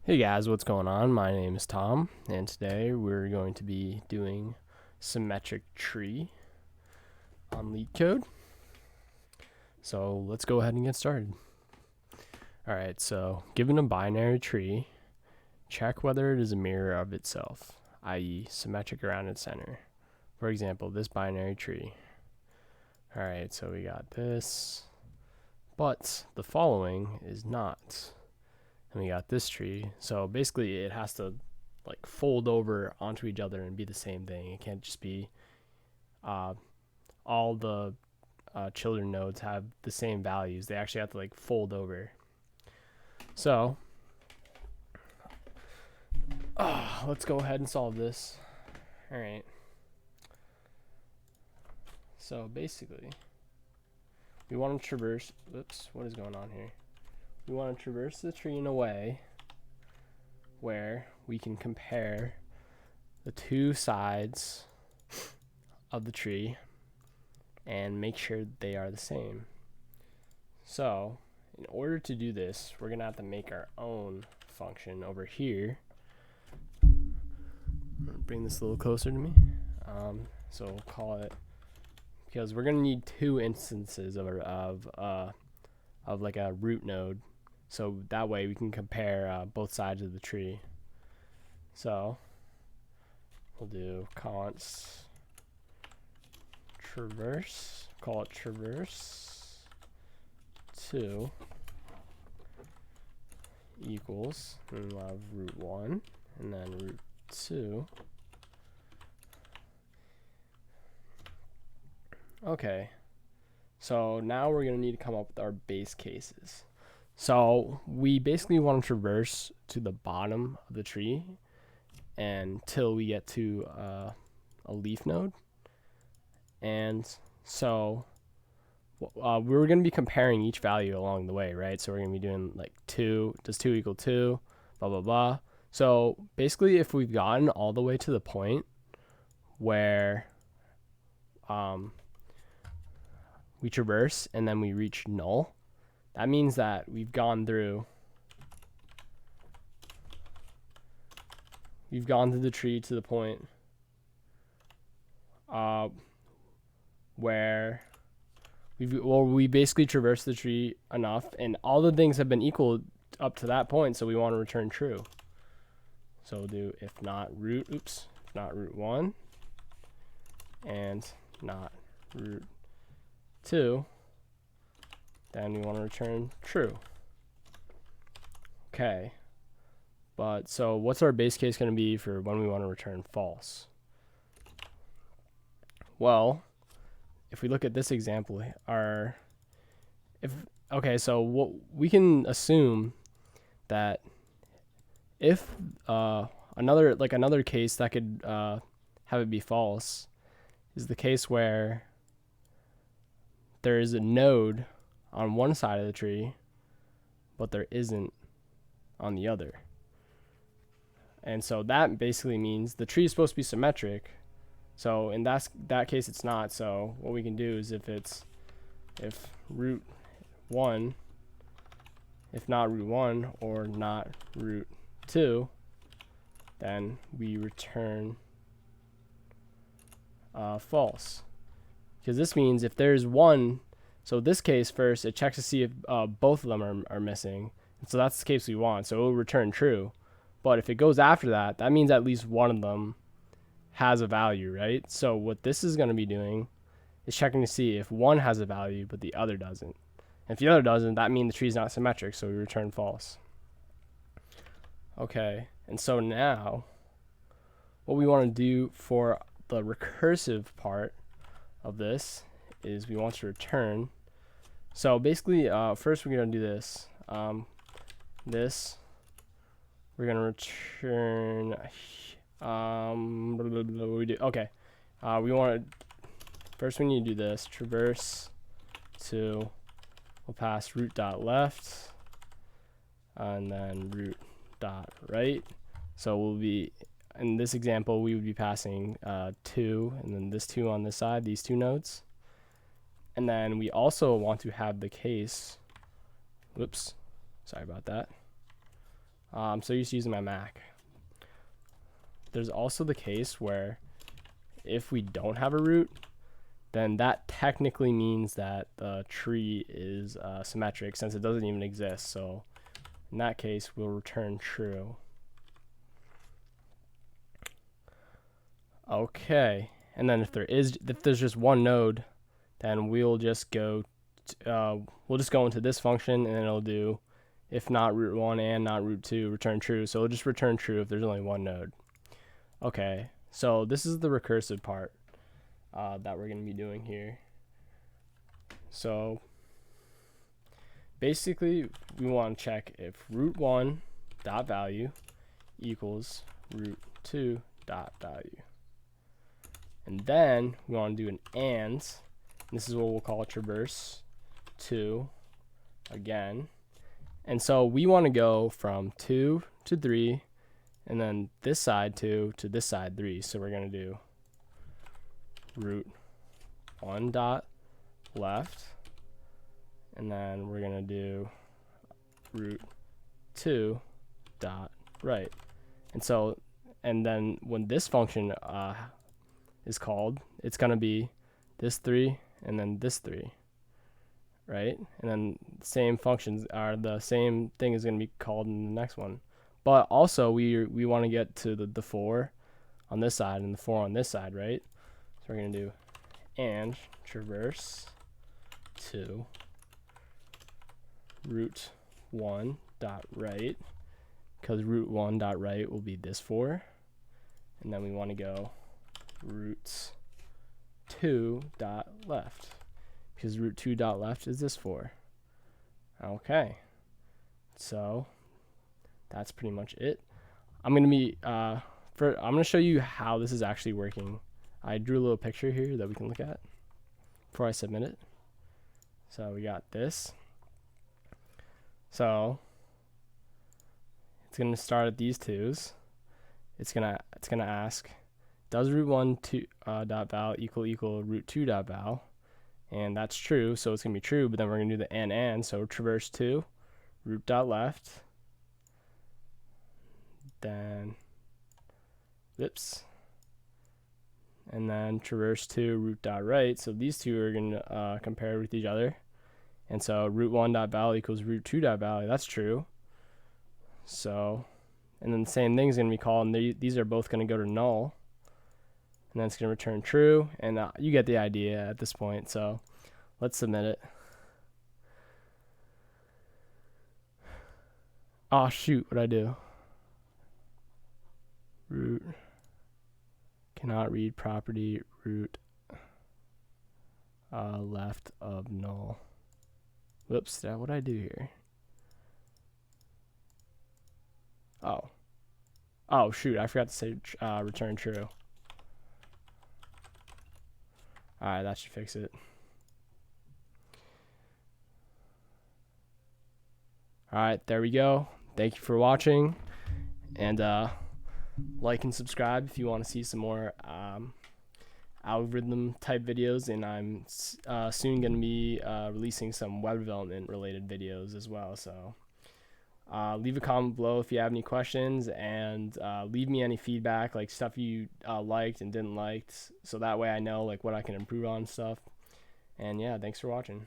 Hey guys, what's going on? My name is Tom, and today we're going to be doing symmetric tree on LeetCode. So let's go ahead and get started. Alright, so given a binary tree, check whether it is a mirror of itself, i.e. symmetric around its center. For example, this binary tree. Alright, so we got this, but the following is not. And we got this tree, so basically it has to like fold over onto each other and be the same thing. It can't just be all the children nodes have the same values. They actually have to like fold over. So let's go ahead and solve this. All right, so basically we want to traverse, oops, what is going on here? We want to traverse the tree in a way where we can compare the two sides of the tree and make sure they are the same. So in order to do this, we're going to have to make our own function over here. Bring this a little closer to me. So we'll call it, because we're going to need two instances of like a root node. So that way we can compare both sides of the tree. So we'll do const traverse, call it traverse 2 equals, and we'll have root 1 and then root 2. Okay, so now we're going to need to come up with our base cases. So we basically want to traverse to the bottom of the tree until we get to a leaf node. And so we're going to be comparing each value along the way, right? So we're going to be doing like 2, does 2 equal 2, blah, blah, blah. So basically if we've gotten all the way to the point where we traverse and then we reach null, that means that we've gone through the tree to the point where we basically traversed the tree enough and all the things have been equal up to that point, so we want to return true. So we'll do if not root 1 and not root 2, then we want to return true. Okay, but so what's our base case going to be for when we want to return false? Well, if we look at this example, so what we can assume that if another case that could have it be false is the case where there is a node on one side of the tree, but there isn't on the other. And so that basically means the tree is supposed to be symmetric. So in that case, it's not. So what we can do is if root 1, if not root 1 or not root 2, then we return false. Because this means if there's one, so this case first, it checks to see if both of them are missing. And so that's the case we want. So it will return true. But if it goes after that, that means at least one of them has a value, right? So what this is going to be doing is checking to see if one has a value but the other doesn't. And if the other doesn't, that means the tree is not symmetric, so we return false. Okay, and so now what we want to do for the recursive part of this is we want to return. So basically first we're going to do this. We're going to return what we do. Okay, we want to first we need to do this traverse to, we'll pass root dot left and then root dot right. So we'll be, in this example, we would be passing 2 and then this 2 on this side, these two nodes. And then we also want to have the case, whoops, sorry about that. I'm so used to using my Mac. There's also the case where if we don't have a root, then that technically means that the tree is symmetric since it doesn't even exist. So in that case, we'll return true. Okay, and then if there's just one node, then we'll just go into this function, and it'll do if not root 1 and not root 2, return true. So it'll just return true if there's only one node. Okay, so this is the recursive part that we're going to be doing here. So basically, we want to check if root 1 dot value equals root 2 dot value. And then we want to do an and. This is what we'll call traverse 2 again. And so we want to go from 2 to 3, and then this side 2 to this side 3. So we're going to do root 1 dot left, and then we're going to do root 2 dot right. And then when this function is called, it's going to be this 3 and then this 3, right? And then same functions are the same thing is going to be called in the next one. But also we want to get to the 4 on this side and the 4 on this side, right? So we're going to do and traverse 2 root 1 dot right, because root 1 dot right will be this 4, and then we want to go root 2 dot left, because root 2 dot left is this 4. Okay, so that's pretty much it. I'm gonna show you how this is actually working. I drew a little picture here that we can look at before I submit it. So we got this. So it's gonna start at these 2's. It's gonna ask, does root 1 dot val equal root 2 dot val? And that's true, so it's gonna be true. But then we're gonna do the and. So traverse 2 root dot left, then and then traverse 2 root dot right. So these two are gonna compare with each other. And so root 1 dot val equals root 2 dot val. That's true. So, and then the same thing is going to be called, and these are both going to go to null. And then it's going to return true. And you get the idea at this point. So let's submit it. Oh, shoot. What'd I do? Root cannot read property root left of null. Whoops, what'd I do here? Oh shoot, I forgot to say return true. Alright, that should fix it. Alright, there we go. Thank you for watching, and like and subscribe if you want to see some more algorithm type videos, and I'm soon going to be releasing some web development related videos as well. So leave a comment below if you have any questions, and leave me any feedback, like stuff you liked and didn't like, so that way I know like what I can improve on stuff. And yeah, thanks for watching.